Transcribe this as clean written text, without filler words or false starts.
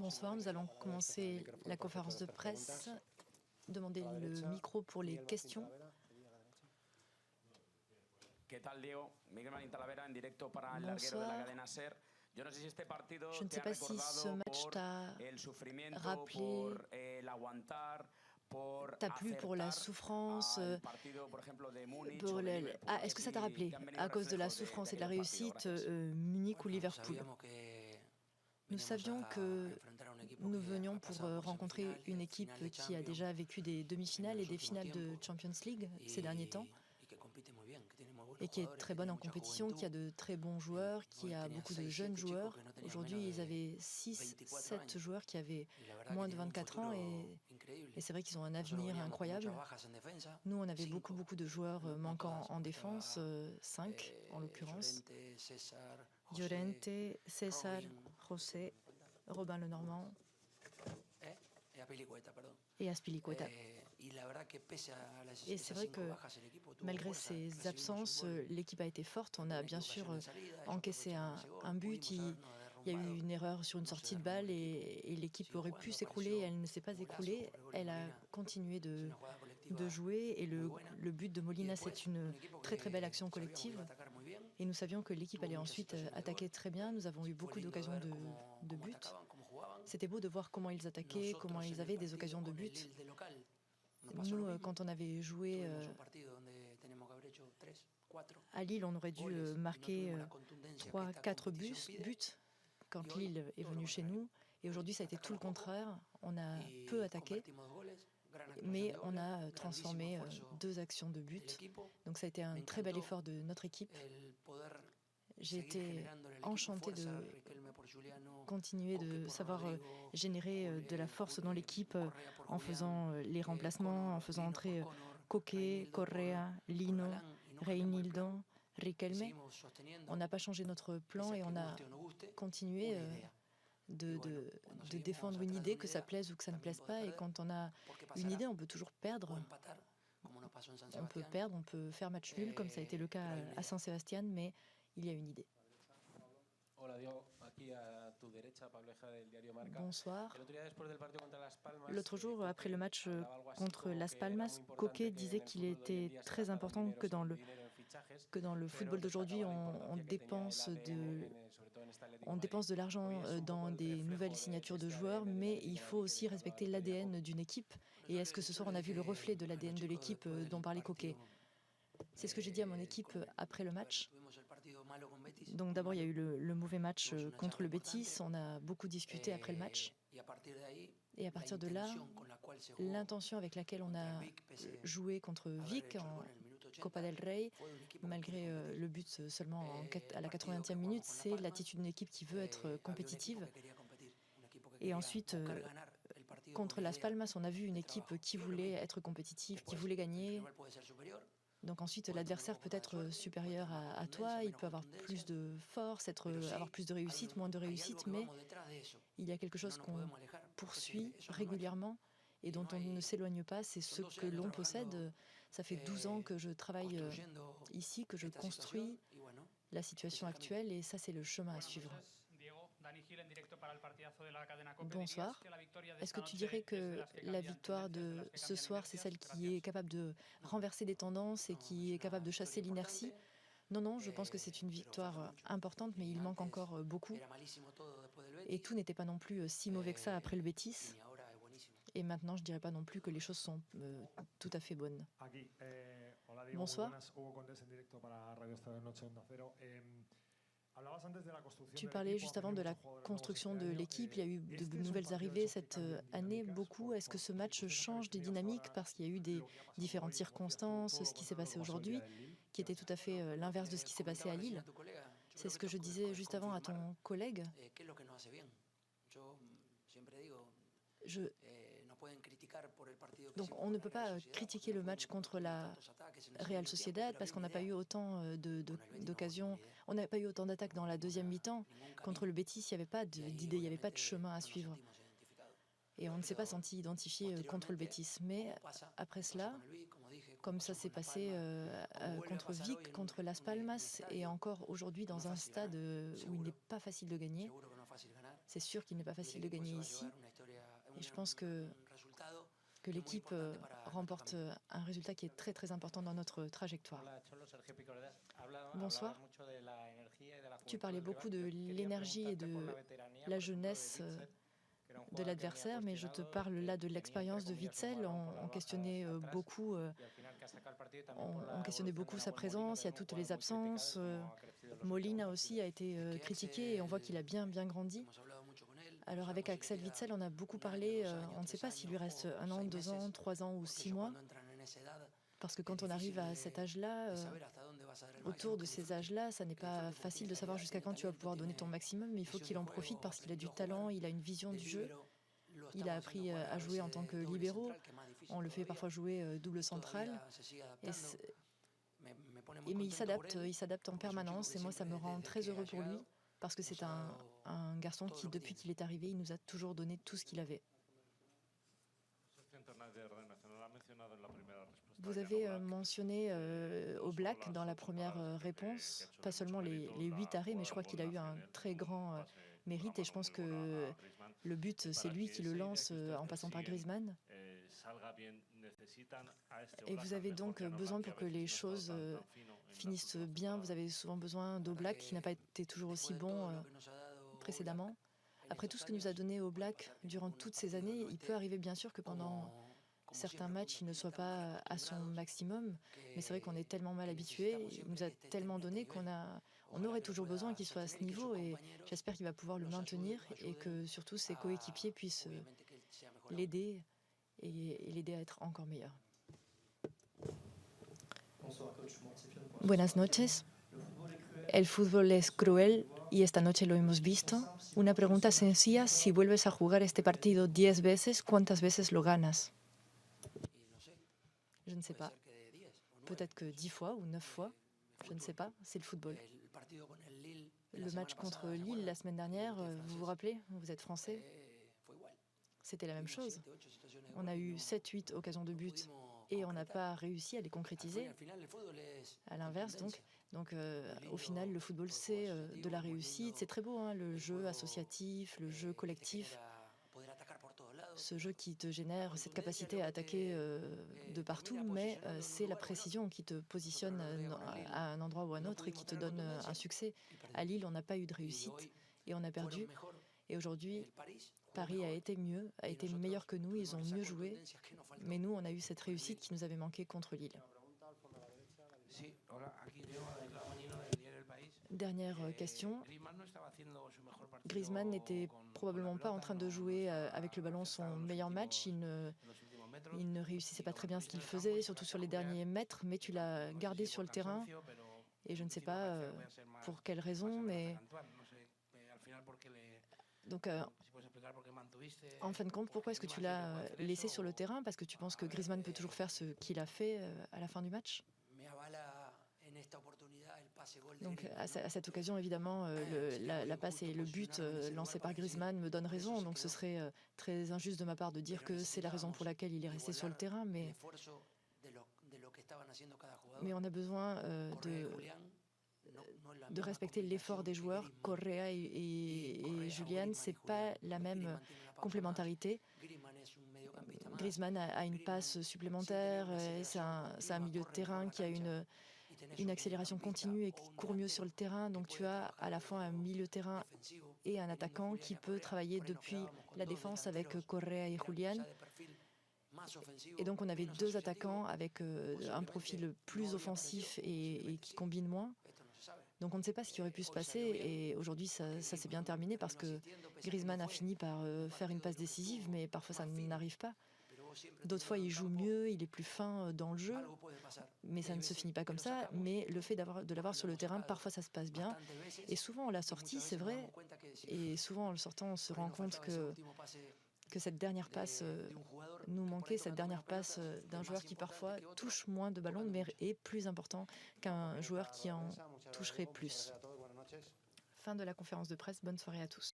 Bonsoir, nous allons commencer la conférence de presse. Demandez le micro pour les questions. Bonsoir. Je ne sais pas si ce match t'a rappelé, t'a plu pour la souffrance, est-ce que ça t'a rappelé, à cause de la souffrance et de la réussite, Munich ou Liverpool? Nous savions que nous venions pour rencontrer une équipe qui a déjà vécu des demi-finales et des finales de Champions League ces derniers temps et qui est très bonne en compétition, qui a de très bons joueurs, qui a beaucoup de jeunes joueurs. Aujourd'hui, ils avaient 6-7 joueurs qui avaient moins de 24 ans et c'est vrai qu'ils ont un avenir incroyable. Nous, on avait beaucoup de joueurs manquants en défense, 5 en l'occurrence. Llorente, César, José, Robin Lenormand et Azpilicueta. Et c'est vrai que malgré ces absences, l'équipe a été forte. On a bien sûr encaissé un but. Il y a eu une erreur sur une sortie de balle et l'équipe aurait pu s'écrouler. Elle ne s'est pas écroulée. Elle a continué de jouer et le but de Molina, c'est une très belle action collective. Et nous savions que l'équipe allait ensuite attaquer très bien. Nous avons eu beaucoup d'occasions de but. C'était beau de voir comment ils attaquaient, comment ils avaient des occasions de but. Nous, quand on avait joué à Lille, on aurait dû marquer 3-4 buts quand Lille est venue chez nous. Et aujourd'hui, ça a été tout le contraire. On a peu attaqué, mais on a transformé 2 actions de but. Donc ça a été un très bel effort de notre équipe. J'ai été enchantée de continuer de savoir générer de la force dans l'équipe en faisant les remplacements, en faisant entrer Coquet, Correa, Lino, Reinildo, Riquelme. On n'a pas changé notre plan et on a continué de défendre une idée, que ça plaise ou que ça ne plaise pas. Et quand on a une idée, on peut toujours perdre. On peut perdre, on peut faire match nul, comme ça a été le cas à Saint-Sébastien, mais il y a une idée. Bonsoir. L'autre jour, après le match contre Las Palmas, Coquet disait qu'il était très important que dans le football d'aujourd'hui, on dépense de l'argent dans des nouvelles signatures de joueurs, mais il faut aussi respecter l'ADN d'une équipe. Et est-ce que ce soir, on a vu le reflet de l'ADN de l'équipe dont parlait Coquet? C'est ce que j'ai dit à mon équipe après le match. Donc d'abord, il y a eu le mauvais match contre le Betis. On a beaucoup discuté après le match. Et à partir de là, l'intention avec laquelle on a joué contre Vic en Copa del Rey, malgré le but seulement à la 80e minute, c'est l'attitude d'une équipe qui veut être compétitive. Et ensuite, contre Las Palmas, on a vu une équipe qui voulait être compétitive, qui voulait gagner. Donc ensuite, l'adversaire peut être supérieur à toi, il peut avoir plus de force, avoir plus de réussite, moins de réussite, mais il y a quelque chose qu'on poursuit régulièrement et dont on ne s'éloigne pas, c'est ce que l'on possède. Ça fait 12 ans que je travaille ici, que je construis la situation actuelle et ça, c'est le chemin à suivre. Bonsoir. Est-ce que tu dirais que la victoire de ce soir, c'est celle qui est capable de renverser des tendances et qui est capable de chasser l'inertie? Non, je pense que c'est une victoire importante, mais il manque encore beaucoup. Et tout n'était pas non plus si mauvais que ça après le Betis. Et maintenant, je ne dirais pas non plus que les choses sont tout à fait bonnes. Bonsoir. Tu parlais juste avant de la construction de l'équipe, il y a eu de nouvelles arrivées cette année, beaucoup. Est-ce que ce match change des dynamiques parce qu'il y a eu des différentes circonstances, ce qui s'est passé aujourd'hui, qui était tout à fait l'inverse de ce qui s'est passé à Lille? C'est ce que je disais juste avant à ton collègue. Donc on ne peut pas critiquer le match contre la Real Sociedad parce qu'on n'a pas eu autant d'occasions, on n'a pas eu autant d'attaques dans la deuxième mi-temps. Contre le Betis, il n'y avait pas d'idée, il n'y avait pas de chemin à suivre. Et on ne s'est pas senti identifié contre le Betis. Mais après cela, comme ça s'est passé contre Vic, contre Las Palmas, et encore aujourd'hui dans un stade où il n'est pas facile de gagner, C'est sûr qu'il n'est pas facile de gagner ici. Et je pense que l'équipe remporte un résultat qui est très très important dans notre trajectoire. Bonsoir. Tu parlais beaucoup de l'énergie et de la jeunesse de l'adversaire, mais je te parle là de l'expérience de Witsel. On questionnait beaucoup sa présence, il y a toutes les absences. Molina aussi a été critiqué et on voit qu'il a bien grandi. Alors avec Axel Witsel, on a beaucoup parlé, on ne sait pas s'il lui reste 1 an, 2 ans, 3 ans ou 6 mois, parce que quand on arrive à cet âge-là, autour de ces âges-là, ça n'est pas facile de savoir jusqu'à quand tu vas pouvoir donner ton maximum, mais il faut qu'il en profite parce qu'il a du talent, il a une vision du jeu, il a appris à jouer en tant que libéro, on le fait parfois jouer double central, mais il s'adapte en permanence et moi ça me rend très heureux pour lui parce que c'est un garçon qui, depuis qu'il est arrivé, il nous a toujours donné tout ce qu'il avait. Vous avez mentionné Oblak dans la première réponse, pas seulement les 8 arrêts, mais je crois qu'il a eu un très grand mérite et je pense que le but, c'est lui qui le lance en passant par Griezmann. Et vous avez donc besoin pour que les choses finissent bien, vous avez souvent besoin d'Oblak qui n'a pas été toujours aussi bon précédemment. Après tout ce que nous a donné Oblak durant toutes ces années, il peut arriver bien sûr que pendant certains matchs, il ne soit pas à son maximum, mais c'est vrai qu'on est tellement mal habitué, il nous a tellement donné on aurait toujours besoin qu'il soit à ce niveau et j'espère qu'il va pouvoir le maintenir et que surtout ses coéquipiers puissent l'aider et l'aider à être encore meilleur. Buenas noches. El fútbol es cruel y esta noche lo hemos visto. Una pregunta sencilla, si vuelves a jugar este partido 10 veces, ¿cuántas veces lo ganas? Je ne sais pas. Peut-être que 10 fois ou 9 fois. Je ne sais pas. C'est le football. Le match contre Lille la semaine dernière, vous vous rappelez? Vous êtes français. C'était la même chose. On a eu 7-8 occasions de but et on n'a pas réussi à les concrétiser. À l'inverse, donc au final, le football, c'est de la réussite. C'est très beau, hein, le jeu associatif, le jeu collectif. Ce jeu qui te génère cette capacité à attaquer de partout, mais c'est la précision qui te positionne à un endroit ou à un autre et qui te donne un succès. À Lille, on n'a pas eu de réussite et on a perdu. Et aujourd'hui, Paris a été meilleur que nous, ils ont mieux joué, mais nous, on a eu cette réussite qui nous avait manqué contre Lille. Dernière question. Griezmann n'était probablement pas en train de jouer avec le ballon son meilleur match. Il ne réussissait pas très bien ce qu'il faisait, surtout sur les derniers mètres, mais tu l'as gardé sur le terrain. Et je ne sais pas pour quelle raison, mais... Donc, en fin de compte, pourquoi est-ce que tu l'as laissé sur le terrain? Parce que tu penses que Griezmann peut toujours faire ce qu'il a fait à la fin du match? Donc à cette occasion, évidemment, la passe et le but lancé par Griezmann me donnent raison. Donc ce serait très injuste de ma part de dire que c'est la raison pour laquelle il est resté sur le terrain. Mais on a besoin de respecter l'effort des joueurs. Correa et Julián, c'est pas la même complémentarité. Griezmann a une passe supplémentaire, c'est un milieu de terrain qui a une accélération continue et qui court mieux sur le terrain. Donc tu as à la fois un milieu de terrain et un attaquant qui peut travailler depuis la défense avec Correa et Julián. Et donc on avait 2 attaquants avec un profil plus offensif et qui combine moins. Donc on ne sait pas ce qui aurait pu se passer et aujourd'hui ça s'est bien terminé parce que Griezmann a fini par faire une passe décisive, mais parfois ça n'arrive pas. D'autres fois il joue mieux, il est plus fin dans le jeu, mais ça ne se finit pas comme ça. Mais le fait de l'avoir sur le terrain, parfois ça se passe bien. Et souvent on l'a sorti, c'est vrai, et souvent en le sortant on se rend compte que cette dernière passe nous manquait, cette dernière passe d'un joueur qui parfois touche moins de ballons, mais est plus important qu'un joueur qui en toucherait plus. Fin de la conférence de presse, bonne soirée à tous.